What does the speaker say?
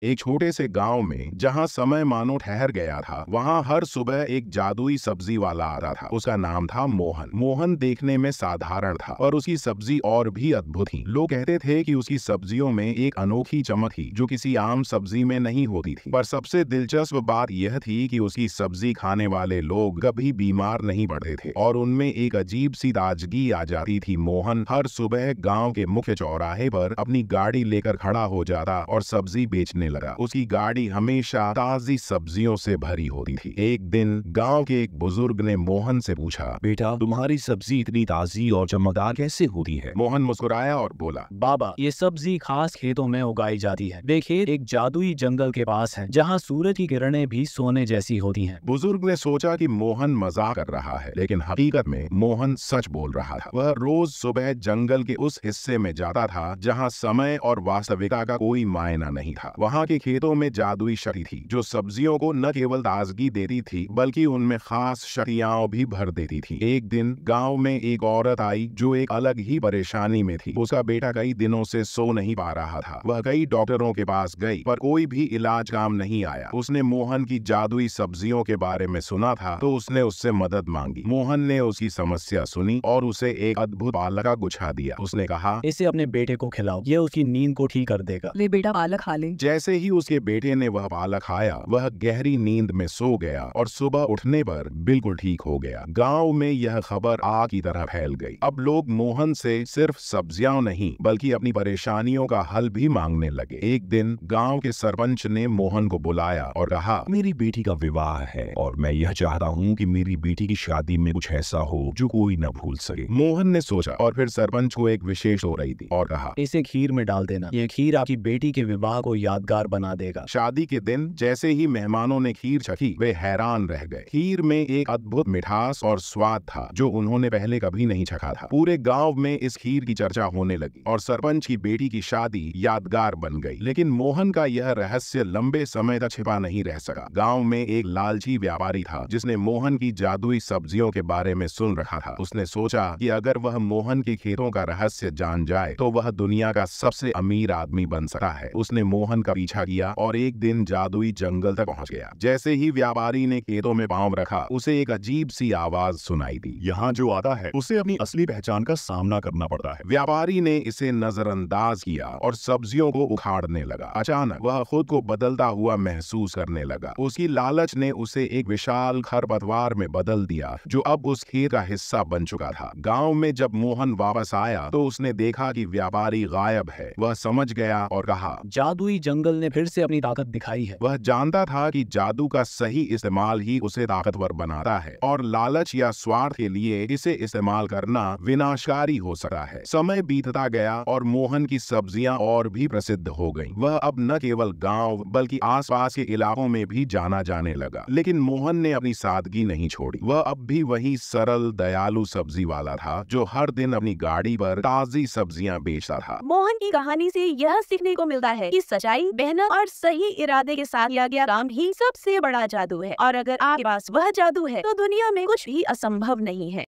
एक छोटे से गांव में जहां समय मानो ठहर गया था, वहां हर सुबह एक जादुई सब्जी वाला आता था। उसका नाम था मोहन। मोहन देखने में साधारण था और उसकी सब्जी और भी अद्भुत थी। लोग कहते थे कि उसकी सब्जियों में एक अनोखी चमक थी जो किसी आम सब्जी में नहीं होती थी। पर सबसे दिलचस्प बात यह थी कि उसकी सब्जी खाने वाले लोग कभी बीमार नहीं पड़ते थे और उनमें एक अजीब सी ताजगी आ जाती थी। मोहन हर सुबह गाँव के मुख्य चौराहे पर अपनी गाड़ी लेकर खड़ा हो जाता और सब्जी बेचने लगा। उसकी गाड़ी हमेशा ताजी सब्जियों से भरी होती थी। एक दिन गांव के एक बुजुर्ग ने मोहन से पूछा, बेटा, तुम्हारी सब्जी इतनी ताजी और चमकदार कैसे होती है? मोहन मुस्कुराया और बोला, बाबा, ये सब्जी खास खेतों में उगाई जाती है। वे खेत एक जादुई जंगल के पास है जहाँ सूरज की किरणें भी सोने जैसी होती हैं। बुजुर्ग ने सोचा कि मोहन मजाक कर रहा है, लेकिन हकीकत में मोहन सच बोल रहा था। वह रोज सुबह जंगल के उस हिस्से में जाता था जहाँ समय और वास्तविकता का कोई मायना नहीं था। वहाँ के खेतों में जादुई शक्ति थी जो सब्जियों को न केवल ताजगी देती थी बल्कि उनमें खास शक्तियां भी भर देती थी। एक दिन गांव में एक औरत आई जो एक अलग ही परेशानी में थी। उसका बेटा कई दिनों से सो नहीं पा रहा था। वह कई डॉक्टरों के पास गई पर कोई भी इलाज काम नहीं आया। उसने मोहन की जादुई सब्जियों के बारे में सुना था तो उसने उससे मदद मांगी। मोहन ने उसकी समस्या सुनी और उसे एक अद्भुत पालक का गुच्छा दिया। उसने कहा, इसे अपने बेटे को खिलाओ, यह उसकी नींद को ठीक कर देगा। ले बेटा, पालक खा ले। जैसे ही उसके बेटे ने वह पालक खाया, वह गहरी नींद में सो गया और सुबह उठने पर बिल्कुल ठीक हो गया। गांव में यह खबर आग की तरह फैल गई। अब लोग मोहन से सिर्फ सब्जियां नहीं बल्कि अपनी परेशानियों का हल भी मांगने लगे। एक दिन गांव के सरपंच ने मोहन को बुलाया और कहा, मेरी बेटी का विवाह है और मैं यह चाहता हूँ कि मेरी बेटी की शादी में कुछ ऐसा हो जो कोई न भूल सके। मोहन ने सोचा और फिर सरपंच को एक विशेष हो रही थी और कहा, इसे खीर में डाल देना। यह खीर आपकी बेटी के विवाह को यादगार बना देगा। शादी के दिन जैसे ही मेहमानों ने खीर चखी, वे हैरान रह गए। खीर में एक अद्भुत मिठास और स्वाद था जो उन्होंने पहले कभी नहीं चखा था। पूरे गांव में इस खीर की चर्चा होने लगी और सरपंच की बेटी की शादी यादगार बन गई। लेकिन मोहन का यह रहस्य लंबे समय तक छिपा नहीं रह सका। गांव में एक लालची व्यापारी था जिसने मोहन की जादुई सब्जियों के बारे में सुन रखा था। उसने सोचा कि अगर वह मोहन के खेतों का रहस्य जान जाए तो वह दुनिया का सबसे अमीर आदमी बन सकता है। उसने मोहन का पीछा किया और एक दिन जादुई जंगल तक पहुंच गया। जैसे ही व्यापारी ने खेतों में पांव रखा, उसे एक अजीब सी आवाज सुनाई दी, यहाँ जो आता है उसे अपनी असली पहचान का सामना करना पड़ता है। व्यापारी ने इसे नजरअंदाज किया और सब्जियों को उखाड़ने लगा। अचानक वह खुद को बदलता हुआ महसूस करने लगा। उसकी लालच ने उसे एक विशाल खरपतवार में बदल दिया जो अब उस खेत का हिस्सा बन चुका था। गांव में जब मोहन वापस आया तो उसने देखा कि व्यापारी गायब है। वह समझ गया और कहा, जादुई जंगल ने फिर से अपनी ताकत दिखाई है। वह जानता था कि जादू का सही इस्तेमाल ही उसे ताकतवर बनाता है और लालच या स्वार्थ के लिए इसे इस्तेमाल करना विनाशकारी हो सकता है। समय बीतता गया और मोहन की सब्जियां और भी प्रसिद्ध हो गईं। वह अब न केवल गांव बल्कि आसपास के इलाकों में भी जाना जाने लगा। लेकिन मोहन ने अपनी सादगी नहीं छोड़ी। वह अब भी वही सरल दयालु सब्जी वाला था जो हर दिन अपनी गाड़ी पर ताजी सब्जियां बेचता था। मोहन की कहानी से यह सीखने को मिलता है कि सच्चाई, मेहनत और सही इरादे के साथ किया गया काम ही सबसे बड़ा जादू है। और अगर आपके पास वह जादू है तो दुनिया में कुछ भी असंभव नहीं है।